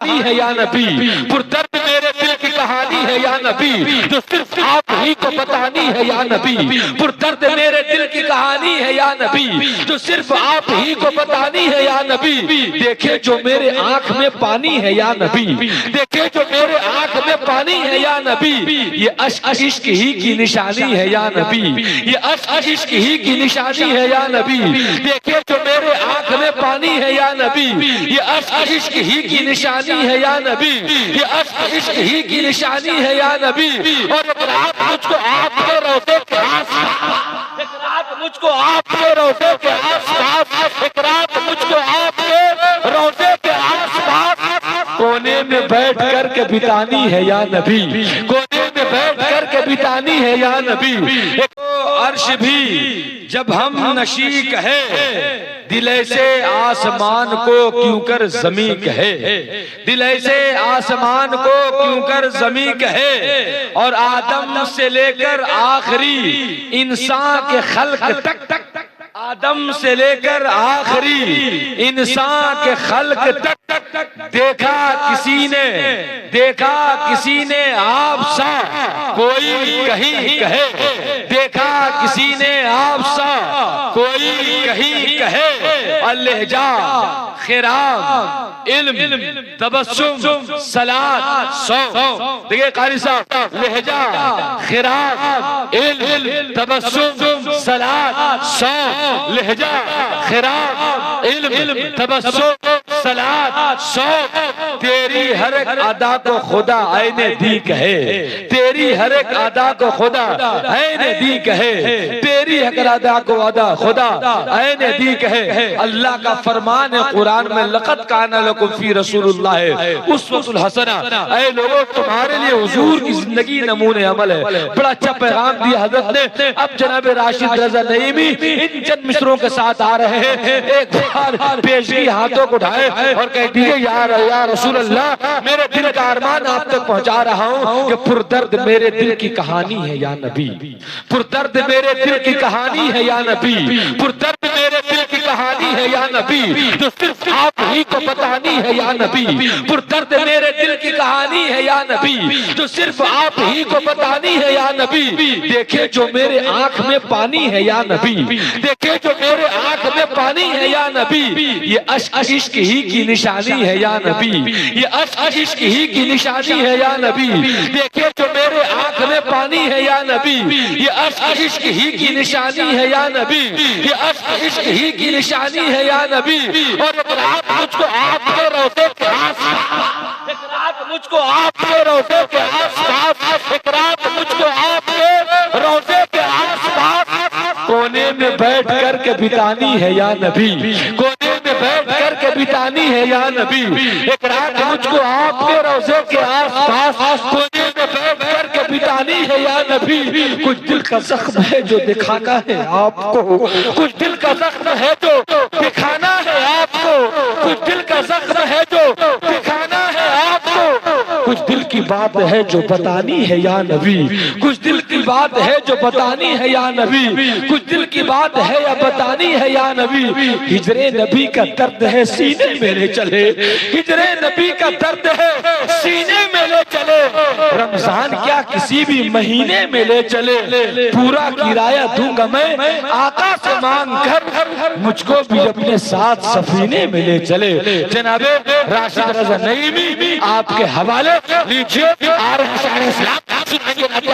ہے یا نبی، پردرد میرے دل کی کہانی ہے یا نبی، جو صرف آپ ہی کو بتانی ہے یا نبی، پردرد میرے دل کی کہانی ہے یا نبی، جو صرف آپ ہی کو بتانی ہے یا نبی، دیکھے جو میرے آنکھ میں پانی ہے یا نبی، دیکھے جو میرے آنکھ میں پانی ہے یا نبی، یہ اشک عشق ہی کی نشانی ہے یا نبی، یہ اشک عشق ہی کی نشانی ہے یا نبی، دیکھے جو میرے آنکھ میں پانی ہے یا نبی، یہ اشک عشق ہی کی نشانی ہے یا نبی، یہ اشک عشق ہی کی نشانی ہے یا نبی، اور ایک رات مجھ کو آپ کے روضے کے آس پاس، ایک رات مجھ کو آپ کے روضے کے آس پاس، ایک رات مجھ کو آپ کے روضے کے آس پاس کونے میں بیٹھ کر کے بتانی ہے یا نبی، کونے میں بیٹھ کر کے بتانی ہے یا نبی، ایک عرش بھی جب ہم نشی کہے، دل ایسے آسمان کو کیوں کر زمین کہے، دل ایسے آسمان کو کیوں کر زمین کہے، اور آدم سے لے کر آخری انسان کے خلق تک، آدم سے لے کر آخری انسان کے خلق تک، دیکھا کسی نے آپ سا کوئی کہیں کہے، دیکھا کسی نے آپ سا کوئی کہیں کہے، اللہجہ خرام علم تبسم صلاۃ سو، دیکھیں قاری صاحب، لہجہ خرام علم تبسم صلاۃ سو، لہجہ خرام علم تبسم صلاۃ سو، تیری ہر ایک ادا کو خدا عین دی کہے، تیری ہر ایک ادا کو خدا عین دی کہے، تیری ہر ادا کو خدا عین دی کہے، اللہ کا فرمان ہے قرآن میں، لقد کان لکم فی رسول اللہ اسوۃ الحسنہ، اے لوگوں تمہارے لیے حضور کی زندگی نمونہ عمل ہے، بڑا اچھا پیغام دیا حضرت نے۔ اب جناب راشد رضا نعیمی ان چند مصروں کے ساتھ آ رہے ہیں، ایک بار پیشگی ہاتھوں کو اٹھائے اور کہہ دیئے یا رسول اللہ، میرے دل کا ارمان آپ تک پہنچا رہا ہوں کہ پردرد میرے دل کی کہانی ہے یا نبی، پردرد میرے دل کی کہانی ہے یا نبی، پردرد میرے دل کی کہانی ہے یا نبی، جو صرف آپ ہی کو بتانی ہے یا نبی، پردرد میرے دل کی کہانی ہے یا نبی، جو صرف آپ ہی کو بتانی ہے یا نبی، دیکھے جو میرے آنکھ میں پانی ہے یا نبی، دیکھے جو میرے آنکھ میں پانی ہے یا نبی، یہ اشک عشق ہی کی نشانی ہے یا نبی، یہ اشک عشق ہی کی نشانی ہے یا نبی، دیکھے جو میرے آنکھ میں پانی ہے یا نبی، یہ اشک عشق ہی کی نشانی ہے یا نبی، یہ اشک عشق ہی کی نشانی ہے یا نبی، اور ایک رات مجھ کو آپ کے روضے کے آس پاس، ایک رات مجھ کو آپ کے روضے کے آس پاس، ایک رات مجھ کو آپ کے روضے کے آس پاس کونے میں بیٹھ کر کے بتانی ہے یا نبی، کونے میں بیٹھ کر کے بتانی ہے یا نبی، ایک رات مجھ کو آپ کے روضے کے آس پاس کونے میں بیٹھ کر کے بتانی ہے یا نبی، کچھ دل کا زخم ہے جو دکھانا ہے آپ کو، کچھ دل کا زخم ہے جو دکھانا ہے آپ کو، کچھ دل کا زخم ہے جو دکھانا ہے آپ کو، کچھ دل کی بات ہے جو بتانی ہے یا نبی، کچھ دل کی بات ہے جو بتانی ہے یا نبی، کچھ دل کی بات ہے یا بتانی ہے یا نبی، ہجر نبی کا درد ہے سینے میں لے چلے، ہجر نبی کا درد ہے سینے میں لے چلے، رمضان کیا کسی بھی مہینے میں لے چلے، پورا کرایہ دوں گا میں آقا سے مانگ کر، مجھ کو بھی اپنے ساتھ سفینے میں لے چلے۔ جناب راشد رضا نعیمی آپ کے حوالے لیجئے، آ رہے ہیں شاعر اسلام سنائیں گے